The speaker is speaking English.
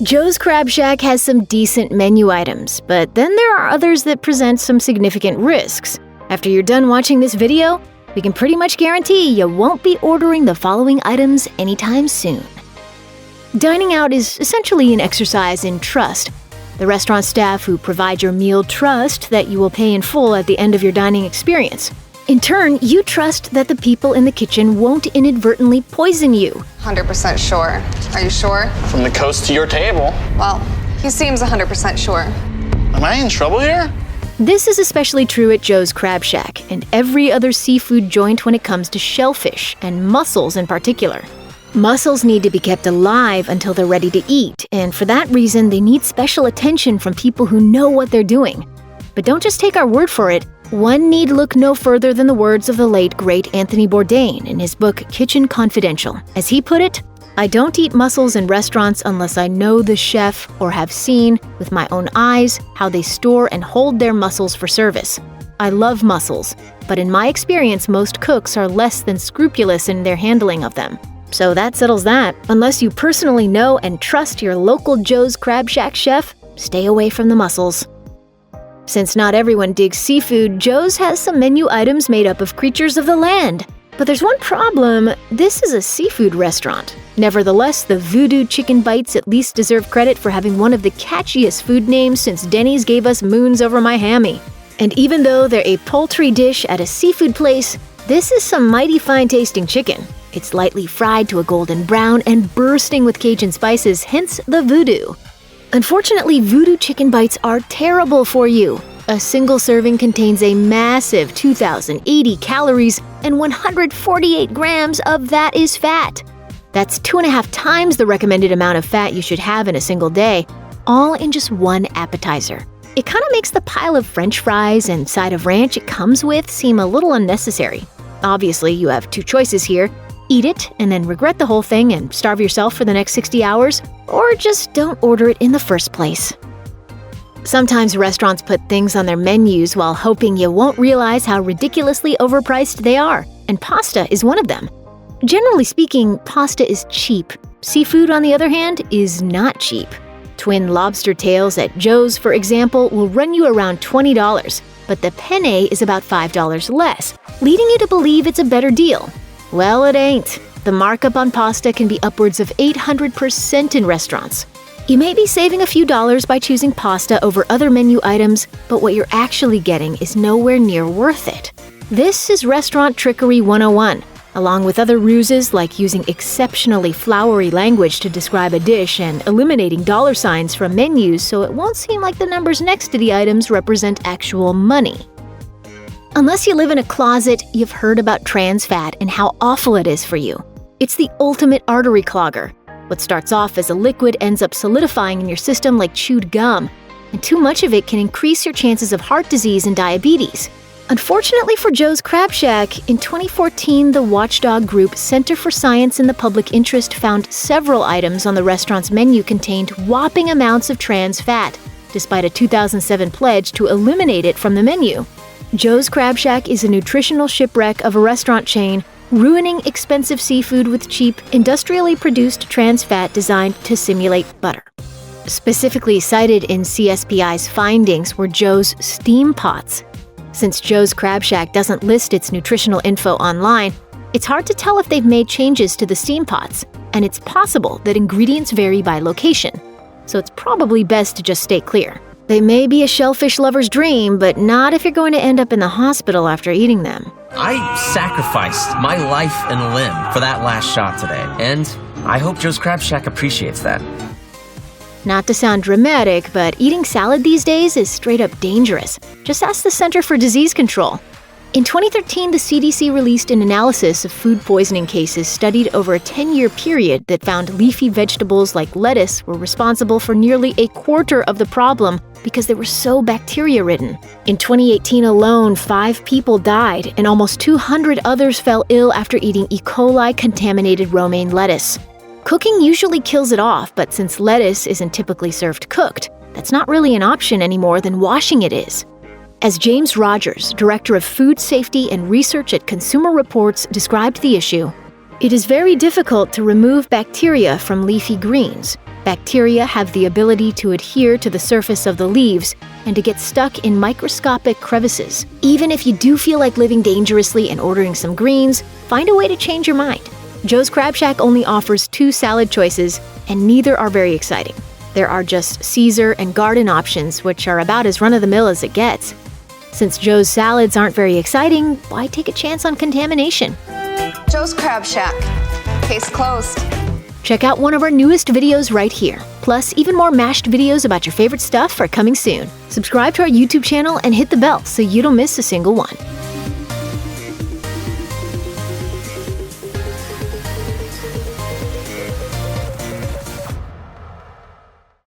Joe's Crab Shack has some decent menu items, but then there are others that present some significant risks. After you're done watching this video, we can pretty much guarantee you won't be ordering the following items anytime soon. Dining out is essentially an exercise in trust. The restaurant staff who provide your meal trust that you will pay in full at the end of your dining experience. In turn, you trust that the people in the kitchen won't inadvertently poison you. 100% sure. Are you sure? From the coast to your table. Well, he seems 100% sure. Am I in trouble here? This is especially true at Joe's Crab Shack and every other seafood joint when it comes to shellfish, and mussels in particular. Mussels need to be kept alive until they're ready to eat, and for that reason, they need special attention from people who know what they're doing. But don't just take our word for it. One need look no further than the words of the late, great Anthony Bourdain in his book Kitchen Confidential. As he put it, "I don't eat mussels in restaurants unless I know the chef or have seen, with my own eyes, how they store and hold their mussels for service. I love mussels, but in my experience, most cooks are less than scrupulous in their handling of them." So that settles that. Unless you personally know and trust your local Joe's Crab Shack chef, stay away from the mussels. Since not everyone digs seafood, Joe's has some menu items made up of creatures of the land. But there's one problem: this is a seafood restaurant. Nevertheless, the Voodoo chicken bites at least deserve credit for having one of the catchiest food names since Denny's gave us moons over my hammy. And even though they're a poultry dish at a seafood place, this is some mighty fine-tasting chicken. It's lightly fried to a golden brown and bursting with Cajun spices, hence the Voodoo. Unfortunately, Voodoo chicken bites are terrible for you. A single serving contains a massive 2,080 calories, and 148 grams of that is fat. That's 2.5 times the recommended amount of fat you should have in a single day, all in just one appetizer. It kind of makes the pile of French fries and side of ranch it comes with seem a little unnecessary. Obviously, you have two choices here. Eat it and then regret the whole thing and starve yourself for the next 60 hours, or just don't order it in the first place. Sometimes restaurants put things on their menus while hoping you won't realize how ridiculously overpriced they are, and pasta is one of them. Generally speaking, pasta is cheap. Seafood, on the other hand, is not cheap. Twin lobster tails at Joe's, for example, will run you around $20, but the penne is about $5 less, leading you to believe it's a better deal. Well, it ain't. The markup on pasta can be upwards of 800% in restaurants. You may be saving a few dollars by choosing pasta over other menu items, but what you're actually getting is nowhere near worth it. This is Restaurant Trickery 101, along with other ruses like using exceptionally flowery language to describe a dish and eliminating dollar signs from menus so it won't seem like the numbers next to the items represent actual money. Unless you live in a closet, you've heard about trans fat and how awful it is for you. It's the ultimate artery clogger. What starts off as a liquid ends up solidifying in your system like chewed gum, and too much of it can increase your chances of heart disease and diabetes. Unfortunately for Joe's Crab Shack, in 2014, the watchdog group Center for Science in the Public Interest found several items on the restaurant's menu contained whopping amounts of trans fat, despite a 2007 pledge to eliminate it from the menu. Joe's Crab Shack is a nutritional shipwreck of a restaurant chain, ruining expensive seafood with cheap, industrially produced trans fat designed to simulate butter. Specifically cited in CSPI's findings were Joe's Steampots. Since Joe's Crab Shack doesn't list its nutritional info online, it's hard to tell if they've made changes to the Steampots, and it's possible that ingredients vary by location. So it's probably best to just stay clear. They may be a shellfish lover's dream, but not if you're going to end up in the hospital after eating them. I sacrificed my life and limb for that last shot today, and I hope Joe's Crab Shack appreciates that. Not to sound dramatic, but eating salad these days is straight up dangerous. Just ask the Center for Disease Control. In 2013, the CDC released an analysis of food poisoning cases studied over a 10-year period that found leafy vegetables like lettuce were responsible for nearly a quarter of the problem because they were so bacteria-ridden. In 2018 alone, 5 people died and almost 200 others fell ill after eating E. coli-contaminated romaine lettuce. Cooking usually kills it off, but since lettuce isn't typically served cooked, that's not really an option any more than washing it is. As James Rogers, Director of Food Safety and Research at Consumer Reports, described the issue, "It is very difficult to remove bacteria from leafy greens. Bacteria have the ability to adhere to the surface of the leaves and to get stuck in microscopic crevices. Even if you do feel like living dangerously and ordering some greens, find a way to change your mind. Joe's Crab Shack only offers 2 salad choices, and neither are very exciting. There are just Caesar and garden options, which are about as run-of-the-mill as it gets. Since Joe's salads aren't very exciting, why take a chance on contamination? Joe's Crab Shack. Case closed. Check out one of our newest videos right here. Plus, even more mashed videos about your favorite stuff are coming soon. Subscribe to our YouTube channel and hit the bell so you don't miss a single one.